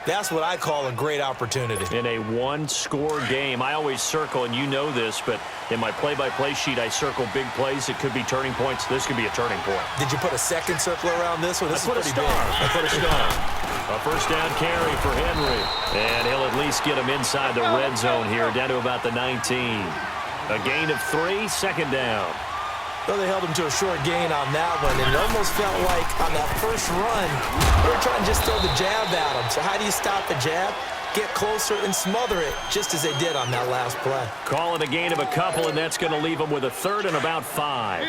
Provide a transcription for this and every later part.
That's what I call a great opportunity. In a one-score game, I always circle, and you know this, but in my play-by-play sheet, I circle big plays. It could be turning points. This could be a turning point. Did you put a second circle around this one? This is pretty big. I put a star. A first down carry for Henry. And he'll at least get him inside the red zone here, down to about the 19. A gain of 3, second down. Well, they held him to a short gain on that one, and it almost felt like on that first run, they were trying to just throw the jab at him. So how do you stop the jab? Get closer and smother it, just as they did on that last play. Call it a gain of a couple, and that's going to leave him with a third and about 5.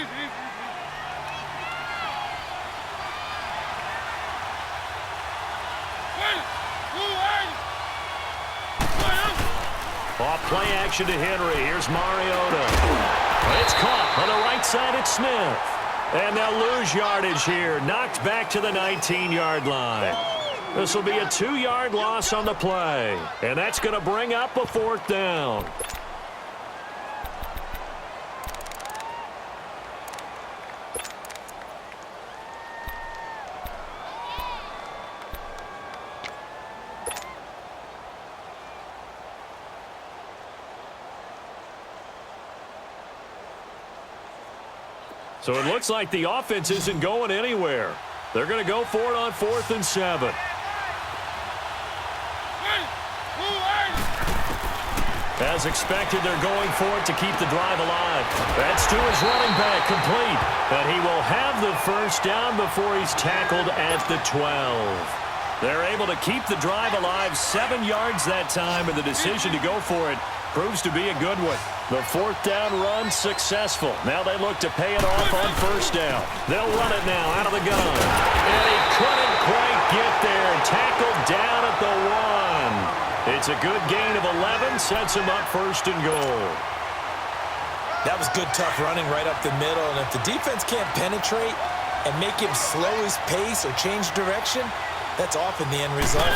Off play action to Henry. Here's Mariota. It's caught on the right side. It's Smith. And they'll lose yardage here. Knocked back to the 19-yard line. This will be a 2-yard loss on the play. And that's going to bring up a fourth down. So it looks like the offense isn't going anywhere. They're going to go for it on 4th and 7. As expected, they're going for it to keep the drive alive. That's to his running back, complete. But he will have the first down before he's tackled at the 12. They're able to keep the drive alive, 7 yards that time, and the decision to go for it proves to be a good one. The 4th down run successful. Now they look to pay it off on first down. They'll run it now out of the gun. And he couldn't quite get there. Tackled down at the 1. It's a good gain of 11. Sets him up first and goal. That was good, tough running right up the middle. And if the defense can't penetrate and make him slow his pace or change direction, that's often the end result.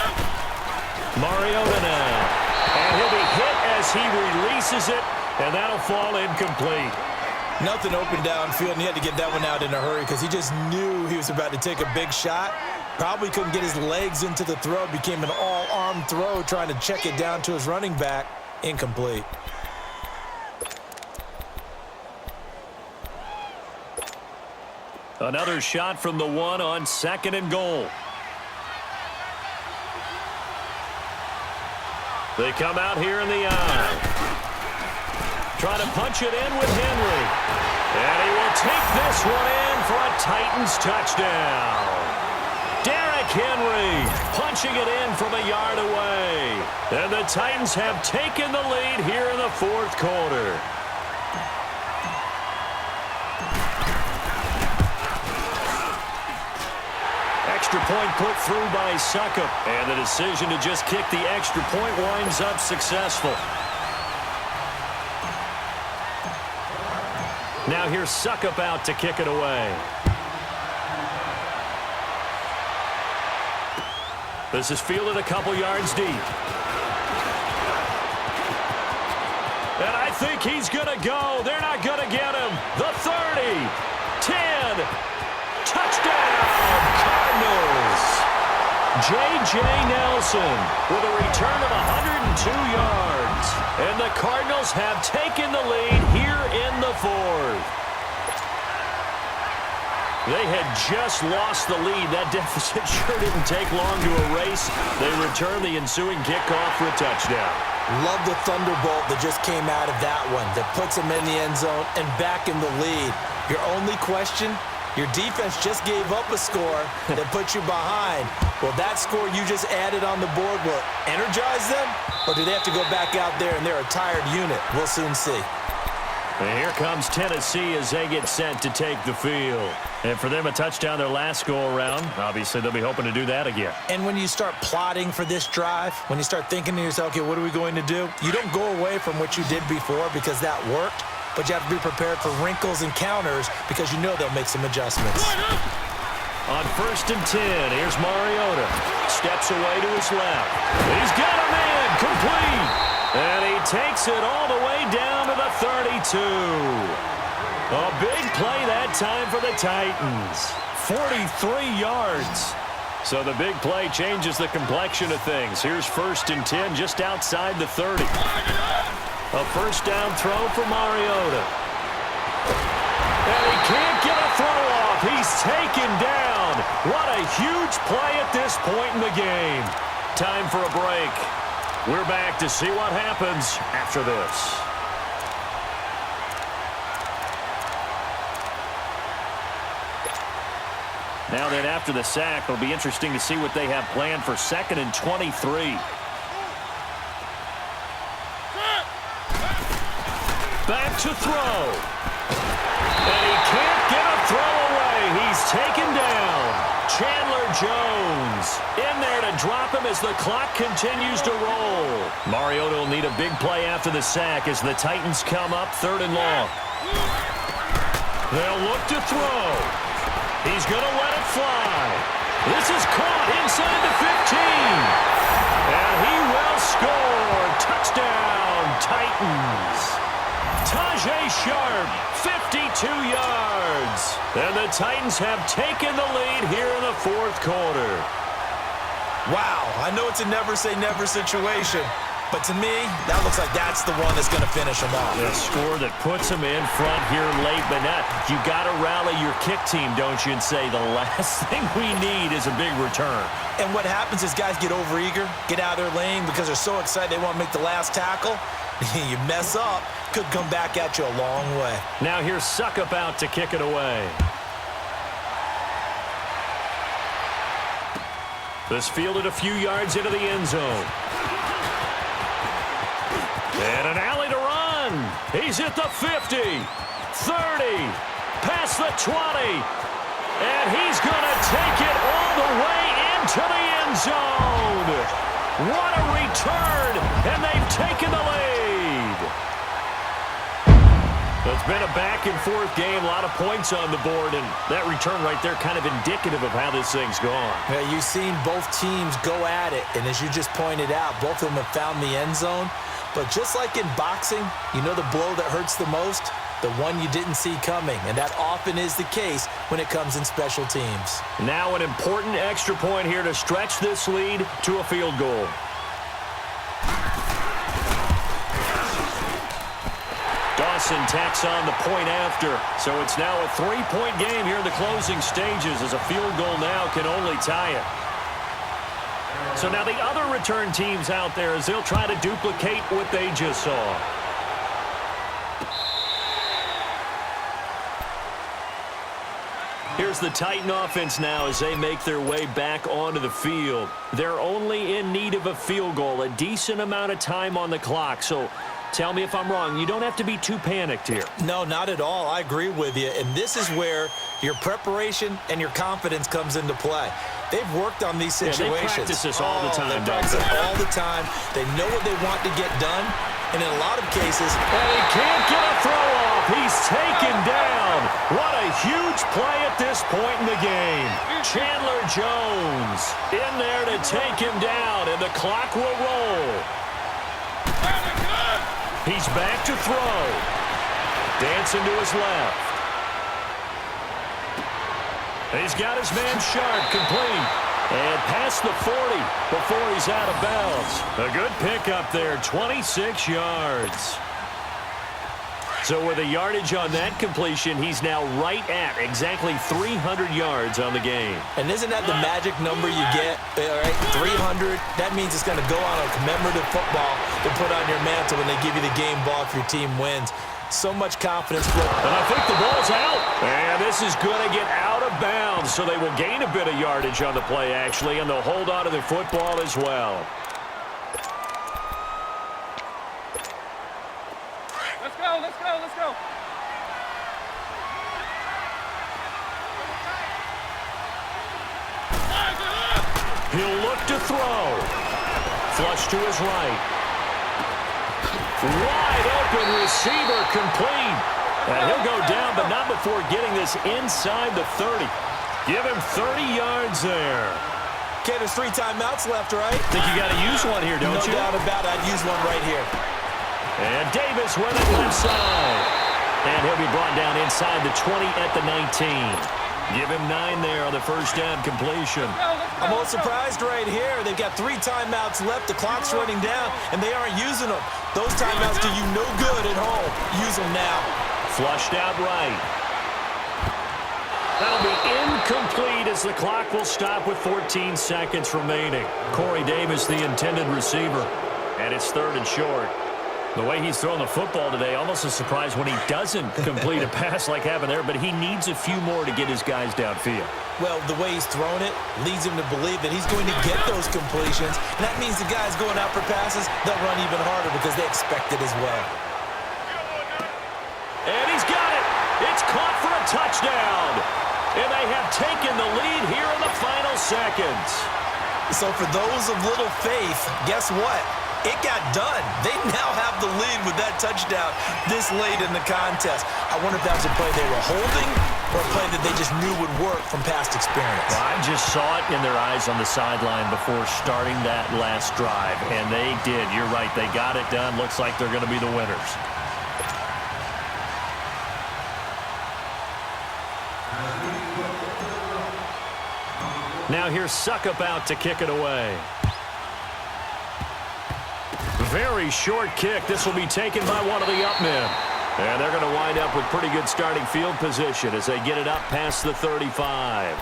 Mariota now. And he'll be hit as he releases it, and that'll fall incomplete. Nothing open downfield, and he had to get that one out in a hurry because he just knew he was about to take a big shot. Probably couldn't get his legs into the throw. Became an all-arm throw trying to check it down to his running back. Incomplete. Another shot from the 1 on 2nd and goal. They come out here in the eye. Try to punch it in with Henry. And he will take this one in for a Titans touchdown. Derrick Henry punching it in from a yard away. And the Titans have taken the lead here in the 4th quarter. Extra point put through by Succop. And the decision to just kick the extra point winds up successful. Now here's Succop out to kick it away. This is fielded a couple yards deep. And I think he's going to go. They're not going to get him. The 30, 10, touchdown, Cardinals. J.J. Nelson with a return of 102 yards. And the Cardinals have taken the lead here in the 4th. They had just lost the lead. That deficit sure didn't take long to erase. They return the ensuing kickoff for a touchdown. Love the thunderbolt that just came out of that one. That puts them in the end zone and back in the lead. Your only question, your defense just gave up a score that put you behind. Well, that score you just added on the board will energize them, or do they have to go back out there and they're a tired unit? We'll soon see. And here comes Tennessee as they get set to take the field. And for them, a touchdown their last go-around. Obviously, they'll be hoping to do that again. And when you start plotting for this drive, when you start thinking to yourself, okay, what are we going to do? You don't go away from what you did before because that worked, but you have to be prepared for wrinkles and counters because you know they'll make some adjustments. On 1st and 10, here's Mariota. Steps away to his left. He's got a man, complete. And he takes it all the way down to the 32. A big play that time for the Titans. 43 yards. So the big play changes the complexion of things. Here's 1st and 10 just outside the 30. A first down throw for Mariota. And he can't get a throw off. He's taken down. What a huge play at this point in the game. Time for a break. We're back to see what happens after this. Now then, after the sack, it'll be interesting to see what they have planned for 2nd and 23. Back to throw. And he can't get a throw away. He's taken down. Chandler Jones in there to drop him as the clock continues to roll. Mariota will need a big play after the sack as the Titans come up 3rd and long. They'll look to throw. He's going to let it fly. This is caught inside the 15. And he will score. Touchdown, Titans. Tajay Sharp, 52 yards. And the Titans have taken the lead here in the 4th quarter. Wow, I know it's a never-say-never situation, but to me, that looks like that's the one that's going to finish them off. The score that puts them in front here late, but you got to rally your kick team, don't you, and say the last thing we need is a big return. And what happens is guys get overeager, get out of their lane because they're so excited they want to make the last tackle. You mess up, could come back at you a long way. Now here's Suckup out to kick it away. This fielded a few yards into the end zone. And an alley to run. He's at the 50, 30, past the 20. And he's going to take it all the way into the end zone. What a return, and they've taken the lead. It's been a back-and-forth game, a lot of points on the board, and that return right there kind of indicative of how this thing's gone. Yeah, you've seen both teams go at it, and as you just pointed out, both of them have found the end zone. But just like in boxing, you know the blow that hurts the most? The one you didn't see coming, and that often is the case when it comes in special teams. Now an important extra point here to stretch this lead to a field goal. Dawson tacks on the point after, so it's now a 3-point game here in the closing stages as a field goal now can only tie it. So now the other return teams out there as they'll try to duplicate what they just saw. Here's the Titan offense now as they make their way back onto the field. They're only in need of a field goal, a decent amount of time on the clock. So tell me if I'm wrong. You don't have to be too panicked here. No, not at all. I agree with you. And this is where your preparation and your confidence comes into play. They've worked on these situations. Yeah, they practice this all the time. They practice it all the time. They know what they want to get done. And in a lot of cases, and he can't get a throw off. He's taken down. What a huge play at this point in the game. Chandler Jones in there to take him down, and the clock will roll. He's back to throw. Dancing to his left. He's got his man Sharp complete. And past the 40 before he's out of bounds. A good pickup there, 26 yards. So with a yardage on that completion, he's now right at exactly 300 yards on the game. And isn't that the magic number you get? All right, 300. That means it's going to go on a commemorative football to put on your mantle when they give you the game ball if your team wins. So much confidence. And I think the ball's out. And this is going to get out of bounds, so they will gain a bit of yardage on the play, actually, and they'll hold on to the football as well. Let's go, let's go, let's go. He'll look to throw. Flush to his right. Wide open receiver complete. And he'll go down, but not before getting this inside the 30. Give him 30 yards there. Okay, there's 3 timeouts left, right? Think you got to use one here, don't you? No doubt about it. I'd use one right here. And Davis with it left side. And he'll be brought down inside the 20 at the 19. Give him 9 there on the first down completion. Let's go, let's go. I'm a little surprised right here. They've got 3 timeouts left. The clock's running down, and they aren't using them. Those timeouts do you no good at home. Use them now. Flushed out right. That'll be incomplete as the clock will stop with 14 seconds remaining. Corey Davis, the intended receiver, and it's 3rd and short. The way he's throwing the football today, almost a surprise when he doesn't complete a pass like happened there, but he needs a few more to get his guys downfield. Well, the way he's thrown it leads him to believe that he's going to get those completions. And that means the guys going out for passes, they'll run even harder because they expect it as well. And he's got it. It's caught for a touchdown. And they have taken the lead here in the final seconds. So for those of little faith, guess what? It got done. They now have the lead with that touchdown this late in the contest. I wonder if that was a play they were holding or a play that they just knew would work from past experience. Well, I just saw it in their eyes on the sideline before starting that last drive, and they did. You're right. They got it done. Looks like they're going to be the winners. Now here's Suckup out to kick it away. Very short kick. This will be taken by one of the up men. And they're going to wind up with pretty good starting field position as they get it up past the 35.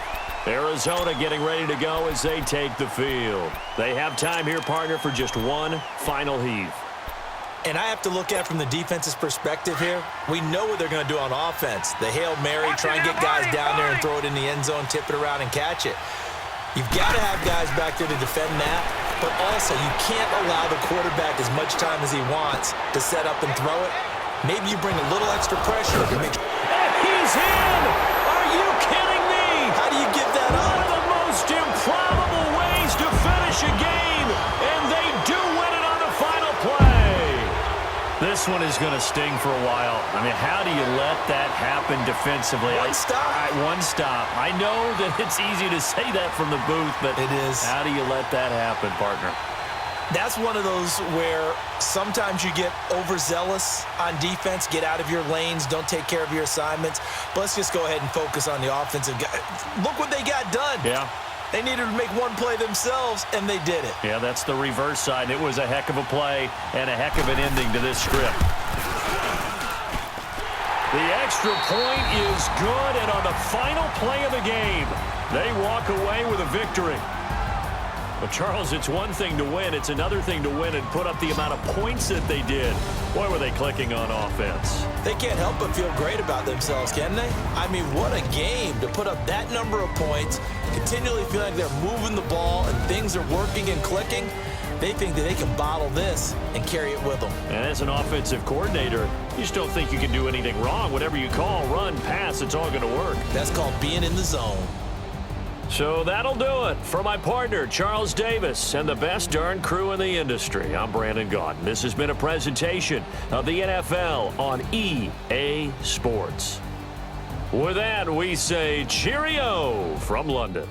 Arizona getting ready to go as they take the field. They have time here, partner, for just one final heave. And I have to look at it from the defense's perspective here. We know what they're going to do on offense. The Hail Mary, try and get guys down there and throw it in the end zone, tip it around and catch it. You've got to have guys back there to defend that, but also you can't allow the quarterback as much time as he wants to set up and throw it. Maybe you bring a little extra pressure to make sure. And he's in! Are you kidding me? How do you give that up? One of the most improbable ways to finish a game, and they do win it on the final play. This one is going to sting for a while. I mean, how do you let that happen defensively? One stop. One stop. I know that it's easy to say that from the booth, but it is. How do you let that happen, partner? That's one of those where sometimes you get overzealous on defense, get out of your lanes, don't take care of your assignments. But let's just go ahead and focus on the offensive guy. Look what they got done. Yeah. They needed to make one play themselves, and they did it. Yeah, that's the reverse side. It was a heck of a play and a heck of an ending to this script. The extra point is good, and on the final play of the game, they walk away with a victory. But, Charles, it's one thing to win. It's another thing to win and put up the amount of points that they did. Boy, were they clicking on offense. They can't help but feel great about themselves, can they? I mean, what a game to put up that number of points, continually feel like they're moving the ball and things are working and clicking. They think that they can bottle this and carry it with them. And as an offensive coordinator, you just don't think you can do anything wrong. Whatever you call, run, pass, it's all going to work. That's called being in the zone. So that'll do it for my partner, Charles Davis, and the best darn crew in the industry. I'm Brandon Gaudin. This has been a presentation of the NFL on EA Sports. With that, we say cheerio from London.